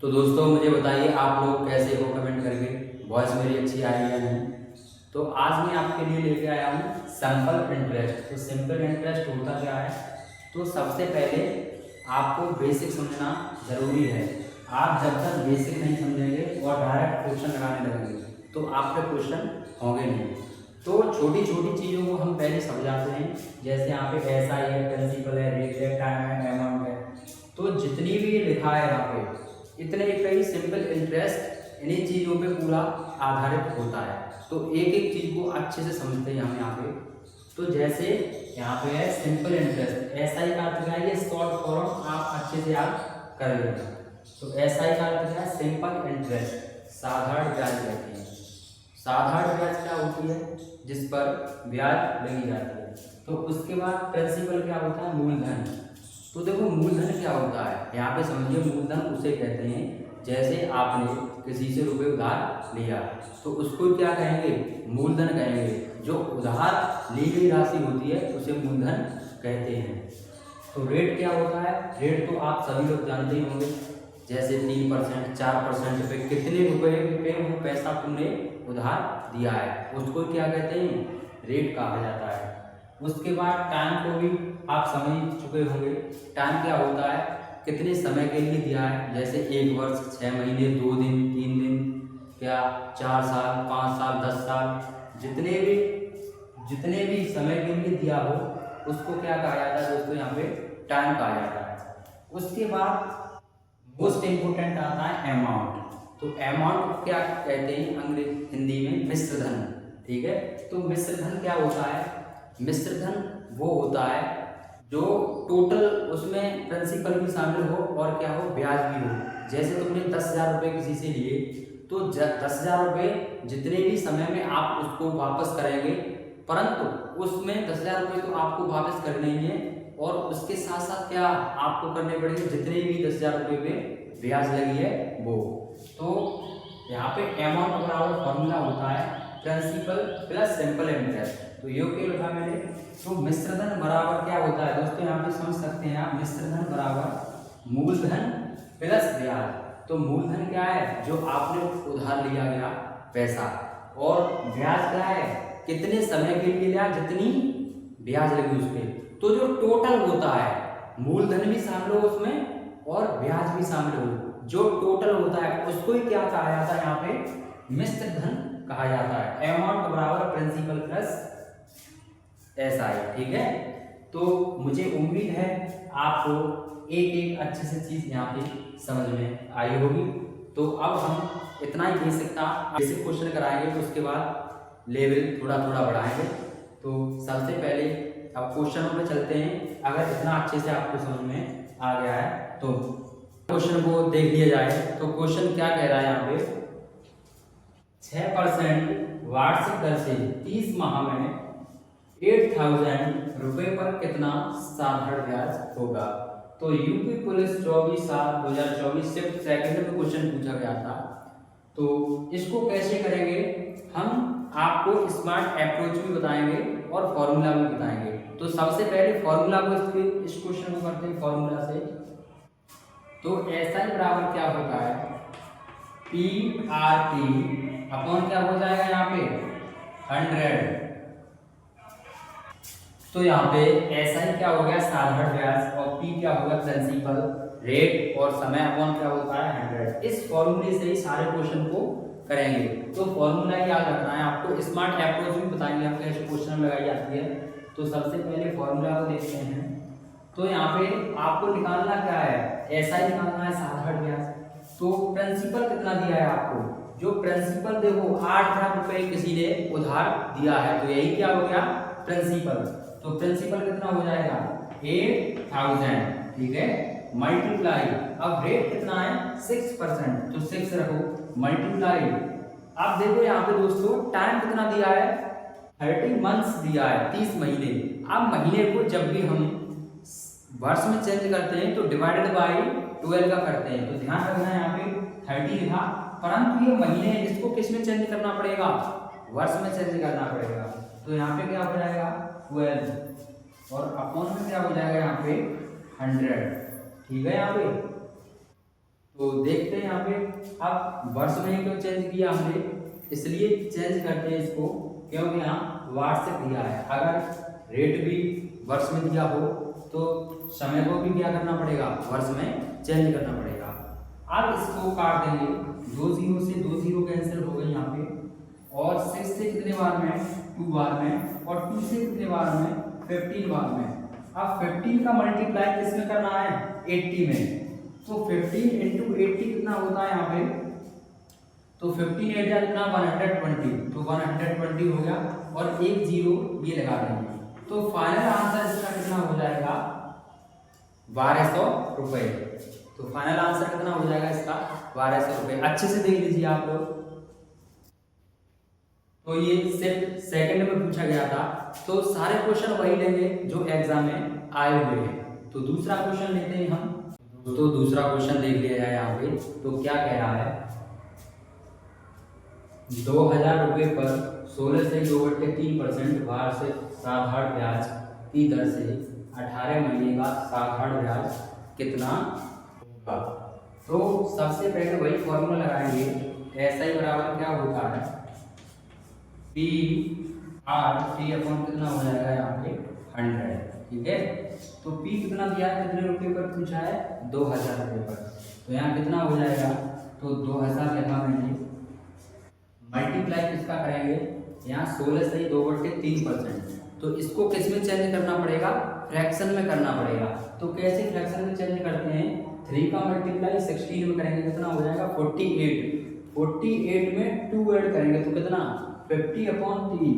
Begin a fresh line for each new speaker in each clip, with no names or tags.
तो दोस्तों मुझे बताइए आप लोग कैसे हो, कमेंट करके। वॉइस मेरी अच्छी आई है या नहीं। तो आज मैं आपके लिए लेके आया हूँ सिंपल इंटरेस्ट। तो सिंपल इंटरेस्ट होता क्या है, तो सबसे पहले आपको बेसिक समझना ज़रूरी है। आप जब तक बेसिक नहीं समझेंगे और डायरेक्ट क्वेश्चन लगाने लगेंगे तो आपके क्वेश्चन होंगे नहीं। तो छोटी छोटी चीज़ों को हम पहले समझाते हैं, जैसे यहाँ पे ऐसा ही है, प्रिंसिपल है, रेट है, टाइम है, अमाउंट है। तो जितनी भी ये लिखा है यहाँ पे, इतने कई सिंपल इंटरेस्ट इन्हीं चीज़ों पे पूरा आधारित होता है। तो एक एक चीज़ को अच्छे से समझते हैं हम यहाँ पे। तो जैसे यहाँ पे है सिंपल इंटरेस्ट, ऐसा ही का अर्थ क्या है, ये शॉर्ट फॉर्म आप अच्छे से याद कर लेना। तो ऐसा ही का अर्थ क्या है, सिंपल इंटरेस्ट, साधारण ब्याज कहते हैं। साधारण ब्याज क्या होती है, जिस पर ब्याज लगी जाती है। तो उसके बाद प्रिंसिपल क्या होता है, मूलधन। तो देखो मूलधन क्या होता है, यहाँ पे समझिए मूलधन उसे कहते हैं जैसे आपने किसी से रुपए उधार लिया तो उसको क्या कहेंगे, मूलधन कहेंगे। जो उधार ली गई राशि होती है उसे मूलधन कहते हैं। तो रेट क्या होता है, रेट तो आप सभी लोग जानते ही होंगे, जैसे 3%, 4% पे कितने रुपए पे वो पैसा तुमने उधार दिया है उसको क्या कहते हैं, रेट कहा जाता है। उसके बाद टाइम को भी आप समझ चुके होंगे। टाइम क्या होता है, कितने समय के लिए दिया है, जैसे 1 वर्ष, 6 महीने, 2 दिन, 3 दिन, क्या 4 साल, 5 साल, 10 साल, जितने भी समय के लिए दिया हो उसको क्या कहा जाता है दोस्तों, यहाँ पे टाइम कहा जाता है। उसके बाद मोस्ट इम्पोर्टेंट आता है अमाउंट। तो अमाउंट को क्या कहते हैं हिंदी में, मिश्र धन। ठीक है, तो मिश्र धन क्या होता है, मिश्र धन वो होता है जो टोटल उसमें प्रिंसिपल भी शामिल हो और क्या हो, ब्याज भी हो। जैसे तुमने 10,000 रुपये किसी से लिए तो 10,000 रुपये जितने भी समय में आप उसको वापस करेंगे, परंतु उसमें 10,000 रुपये तो आपको वापस करने ही है और उसके साथ साथ क्या आपको करने पड़ेंगे, जितने भी 10,000 रुपये पे ब्याज लगी है वो। तो यहाँ पे अमाउंट बराबर फॉर्मूला होता है प्रिंसिपल प्लस सिंपल इंटरेस्ट। तो ये क्या लिखा मैंने, तो मिश्रधन बराबर क्या होता है दोस्तों, यहाँ पे समझ सकते हैं आप, मिश्रधन बराबर मूलधन प्लस ब्याज। तो मूलधन क्या है, जो आपने उधार लिया गया पैसा, और ब्याज क्या है, कितने समय के लिए लिया, जितनी ब्याज लगी उस पर। तो जो टोटल होता है, मूलधन भी शामिल हो उसमें और ब्याज भी शामिल हो, जो टोटल होता है उसको ही क्या कहा जाता है, यहाँ पे मिश्र धन कहा जाता है। अमाउंट बराबर प्रिंसिपल प्लस ऐसा है। ठीक है, तो मुझे उम्मीद है आपको एक एक अच्छे से चीज यहाँ पे समझ में आई होगी। तो अब हम इतना ही बेसिक क्वेश्चन कराएंगे, तो उसके बाद लेवल थोड़ा थोड़ा बढ़ाएंगे। तो सबसे पहले अब क्वेश्चनों में चलते हैं। अगर इतना अच्छे से आपको समझ में आ गया है तो क्वेश्चन को देख लिया जाए। तो क्वेश्चन क्या कह रहा है यहाँ पे, 6% वार्षिक दर से 30 माह में 8,000 रुपये पर कितना साधारण ब्याज होगा। तो यूपी पुलिस 24/7/2024 शिफ्ट सेकंड में क्वेश्चन पूछा गया था। तो इसको कैसे करेंगे, हम आपको स्मार्ट अप्रोच भी बताएंगे और फॉर्मूला भी बताएंगे। तो सबसे पहले फॉर्मूला को इस क्वेश्चन को करते हैं फॉर्मूला से। तो ऐसा ही बराबर क्या होता है, PRT अपॉन क्या हो जाएगा यहाँ पे 100। तो यहाँ पे ऐसा ही क्या हो गया, साधारण ब्याज, और P क्या होगा, प्रिंसिपल रेट, और समय अपॉन क्या होता है 100। इस फॉर्मूले से ही सारे क्वेश्चन को करेंगे। तो फॉर्मूला याद रखना है आपको, स्मार्ट अप्रोच भी बताएंगे हम कैसे क्वेश्चन में लगाई जाती है। तो सबसे पहले फॉर्मूला को देखते हैं। तो यहाँ पे आपको निकालना क्या है, ऐसा ही निकालना है साधारण ब्याज। तो प्रिंसिपल कितना दिया है आपको, जो प्रिंसिपल देखो 8,000 रुपये किसी ने उधार दिया है, तो यही क्या हो गया प्रिंसिपल। तो प्रिंसिपल कितना हो जाएगा 8,000। ठीक है, मल्टीप्लाई, अब रेट कितना है 6%, तो 6 रखो, मल्टीप्लाई। अब देखो यहाँ पे दोस्तों टाइम कितना दिया है, 30 मंथ्स दिया है, 30 महीने। अब महीने को जब भी हम वर्ष में चेंज करते हैं तो डिवाइडेड बाई 12 का करते हैं। तो ध्यान रखना है यहाँ पे 30 लिखा, परंतु ये महीने, इसको किस में चेंज करना पड़ेगा, वर्ष में चेंज करना पड़ेगा। तो यहाँ पे क्या हो जाएगा 12, और अपॉन में क्या हो जाएगा यहाँ पे 100। ठीक है, यहाँ पे तो देखते हैं यहाँ पे, अब वर्ष में क्यों चेंज किया हमने, इसलिए चेंज करते हैं इसको क्योंकि यहाँ वार्षिक दिया है। अगर रेट भी वर्ष में दिया हो तो समय को भी क्या करना पड़ेगा, वर्ष में चेंज करना पड़ेगा। अब इसको काट देंगे, 2 जीरो से 2 जीरो कैंसिल हो गए यहाँ पे, और 6 से कितने बार में, 2 बार में, और 2 से कितने बार में, 15 बार में। अब 15 का मल्टीप्लाई किसमें करना है, 80 में। तो 15 इंटू 80 कितना होता है यहाँ पे, तो 15 8 कितना 120, तो 120 हो गया, और एक जीरो ये लगा देंगे। तो फाइनल आंसर इसका कितना हो जाएगा, 1200 रुपये। तो फाइनल आंसर कितना हो जाएगा इसका, 1200 रुपये। अच्छे से देख लीजिए आप लोग। तो ये सिर्फ सेकंड में पूछा गया था, तो सारे क्वेश्चन वही लेंगे जो एग्जाम में आए हुए हैं। तो दूसरा क्वेश्चन लेते हैं हम। तो दूसरा क्वेश्चन देख लिया है यहाँ पे। तो क्या कह रहा है, 2000 रुपये पर 16 से 2/3% वार्षिक साधारण ब्याज की दर से 18 महीने का साधारण ब्याज कितना होगा। तो सबसे पहले वही फॉर्मूला लगाएंगे, ऐसा ही बराबर क्या होता है, पी आर टी अपॉन कितना हो जाएगा यहाँ पे 100, ठीक है। तो पी कितना दिया है, कितने रुपये पर पूछा है, 2000 रुपये पर। तो यहाँ कितना हो जाएगा, तो 2000 लिखा मैंने, मल्टीप्लाई किसका करेंगे, यहाँ 16 से 2/3%। तो इसको किस में चेंज करना पड़ेगा, फ्रैक्शन में करना पड़ेगा। तो कैसे फ्रैक्शन में चेंज करते हैं, 3 का मल्टीप्लाई 16 में करेंगे, कितना हो जाएगा 48। 48 में 2 ऐड करेंगे तो कितना 50/3,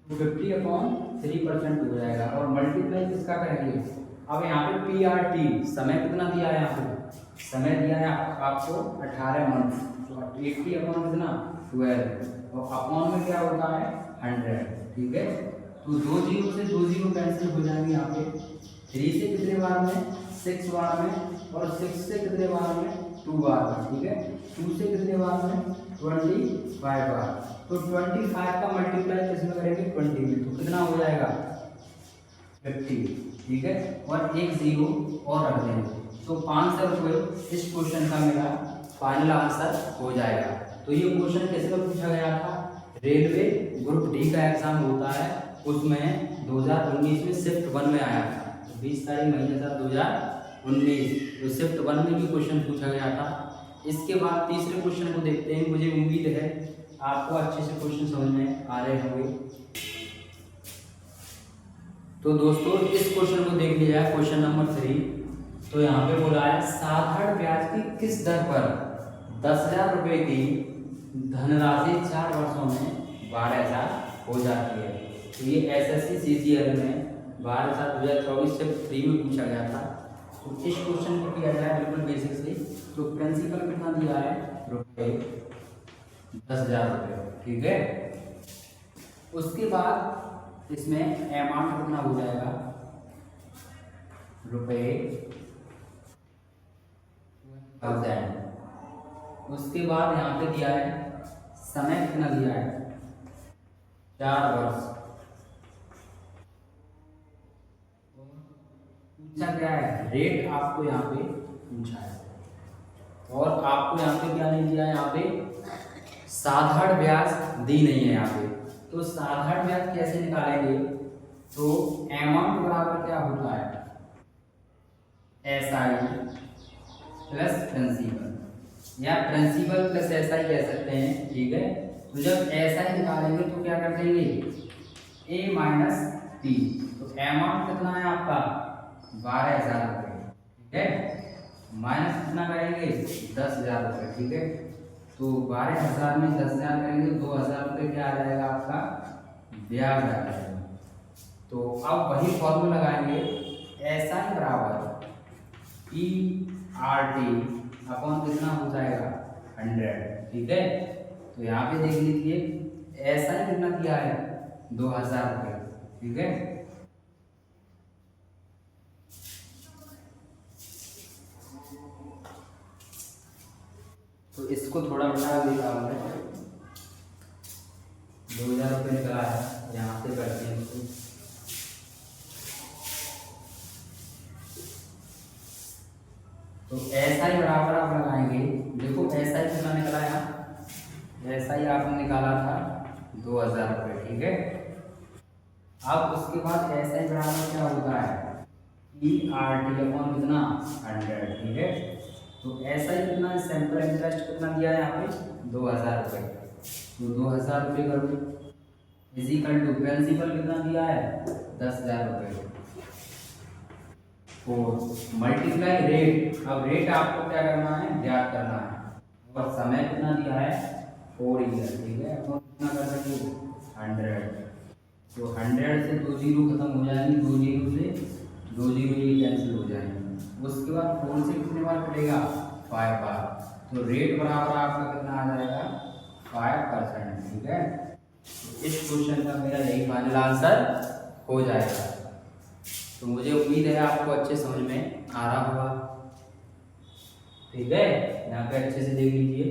तो 50/3% हो जाएगा। और मल्टीप्लाई किसका करेंगे, अब यहाँ पे पी आर टी समय कितना दिया है, यहाँ पे समय दिया है आपको 18 मंथ, तो 80 अपॉन कितना 12, और अपॉन में क्या होता है 100, ठीक है। तो 2 जीरो से 2 जीरो कैंसिल हो जाएंगे यहाँ पे, 3 से कितने बार में, 6 बार में, और 6 से कितने बार में, 2 बार में, ठीक है। 2 से कितने बार में, 25 बार। तो 25 का मल्टीप्लाई किसमें करेंगे, 20 में, तो कितना हो जाएगा 50, ठीक है। और एक जीरो और रख देंगे, तो 500 रुपये इस क्वेश्चन का मेरा फाइनल आंसर हो जाएगा। तो ये क्वेश्चन किस में पूछा गया था, रेलवे ग्रुप डी का एग्जाम होता है, उसमें 2019 में शिफ्ट 1 में आया था, 20 तारीख महीने था 2019, तो शिफ्ट 1 में भी क्वेश्चन पूछा गया था। इसके बाद तीसरे क्वेश्चन को देखते हैं। मुझे उम्मीद है आपको अच्छे से क्वेश्चन समझ में आ रहे होंगे। तो दोस्तों इस क्वेश्चन को देख लिया है, क्वेश्चन नंबर 3। तो यहाँ पे बोला है साधारण ब्याज की किस दर पर 10,000 रुपये की धनराशि 4 वर्षों में 12,000 हो जाती है। तो ये एसएससी सीजीएल में 12/7/2024 से फ्री में पूछा गया था। तो इस क्वेश्चन को किया जाए बिल्कुल बेसिक से। तो प्रिंसिपल कितना दिया है, रुपये 10,000 रुपये, ठीक है। उसके बाद इसमें अमाउंट कितना हो जाएगा, रुपये 1000। उसके बाद यहाँ पे दिया है समय कितना दिया है, 4 वर्ष। पूछा क्या है, रेट आपको यहाँ पे पूछा है, और आपको यहाँ पे क्या नहीं दिया है, यहाँ पे साधारण ब्याज दी नहीं है यहाँ पे। तो साधारण ब्याज कैसे निकालेंगे, तो अमाउंट बराबर क्या होता है, SI प्लस प्रिंसिपल, या प्रिंसिपल प्लस SI कह सकते हैं, ठीक है। तो जब SI निकालेंगे तो क्या कर देंगे, A माइनस T। तो अमाउंट कितना है आपका 12,000 रुपये, ठीक है, माइनस कितना करेंगे 10,000 रुपये, ठीक है। तो 12,000 में 10,000 करेंगे, 2,000 रुपये क्या आ जाएगा आपका ब्याज आ जाएगा। तो अब वही फॉर्मूला लगाएंगे, SI बराबर PRT अपॉन कितना हो जाएगा 100, ठीक है। तो यहाँ पे देख लीजिए SI कितना किया है 2,000 रुपये, ठीक है। तो इसको थोड़ा बना देता हूँ मैं, 2,000 रुपये निकला है, यहाँ से करते हैं इसको। तो SI बराबर आप लगाएंगे अब उसके बाद ऐसा ही बराबर क्या होता है ई आर टी अपॉन कितना 100, ठीक है। तो ऐसा ही कितना सैंपल इंटरेस्ट कितना दिया है यहाँ पे 2000 रुपये, तो 2000 रुपये करो इजिकल टू प्रिंसिपल कितना दिया है 10,000 रुपये और मल्टीप्लाई रेट। अब रेट आपको क्या करना है ज्ञात करना है और समय कितना दिया है 4 ईयर, ठीक है। अब कितना कर सकते 100, तो 100 से 2 जीरो खत्म हो जाएंगे, 2 जीरो से 2 जीरो ये कैंसिल हो जाएंगे। उसके बाद 4 से कितने बार कटेगा 5 बार, तो रेट बराबर आपका कितना आ जाएगा 5%, ठीक है। तो इस क्वेश्चन का मेरा यही फाइनल आंसर हो जाएगा। तो मुझे उम्मीद है आपको अच्छे समझ में आ रहा होगा, ठीक है। यहाँ पे अच्छे से देख लीजिए।